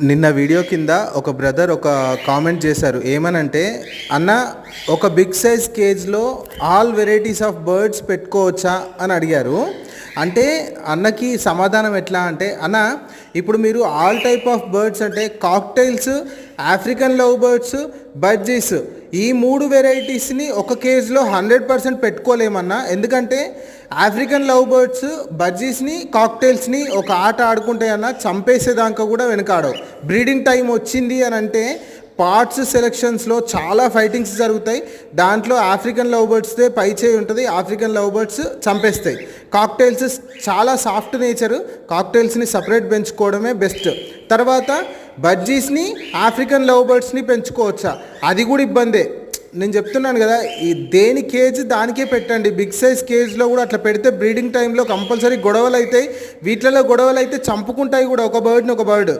నిన్న వీడియో కింద ఒక బ్రదర్ ఒక కామెంట్ చేశారు. ఏమనంటే, అన్న ఒక బిగ్ సైజ్ కేజ్లో ఆల్ వెరైటీస్ ఆఫ్ బర్డ్స్ పెట్టుకోవచ్చా అని అడిగారు. అంటే అన్నకి సమాధానం ఎట్లా అంటే, అన్న ఇప్పుడు మీరు ఆల్ టైప్ ఆఫ్ బర్డ్స్ అంటే కాక్టైల్స్, ఆఫ్రికన్ లవ్ బర్డ్స్, బడ్జీస్, ఈ 3 వెరైటీస్ని ఒక కేజ్లో 100% పెట్టుకోలేమన్నా. ఎందుకంటే ఆఫ్రికన్ లవ్ బర్డ్స్, బడ్జీస్ని, కాక్టైల్స్ని ఒక ఆట ఆడుకుంటే అన్న చంపేసేదాకా కూడా వెనకాడవు. బ్రీడింగ్ టైం వచ్చింది అని అంటే పార్ట్స్ సెలెక్షన్స్లో చాలా ఫైటింగ్స్ జరుగుతాయి. దాంట్లో ఆఫ్రికన్ లవ్ బర్డ్స్దే పై చేయి ఉంటుంది. ఆఫ్రికన్ లవ్ బర్డ్స్ చంపేస్తాయి. కాక్టైల్స్ చాలా సాఫ్ట్ నేచరు, కాక్టైల్స్ని సపరేట్ పెంచుకోవడమే బెస్ట్. తర్వాత బడ్జీస్ని, ఆఫ్రికన్ లవ్ బర్డ్స్ని పెంచుకోవచ్చా, అది కూడా ఇబ్బందే. నేను చెప్తున్నాను కదా, ఈ దేని కేజ్ దానికే పెట్టండి. బిగ్ సైజ్ కేజ్లో కూడా అట్లా పెడితే బ్రీడింగ్ టైంలో కంపల్సరీ గొడవలు అవుతాయి. వీటిలో గొడవలు అయితే చంపుకుంటాయి కూడా ఒక బర్డ్ని ఒక బర్డ్.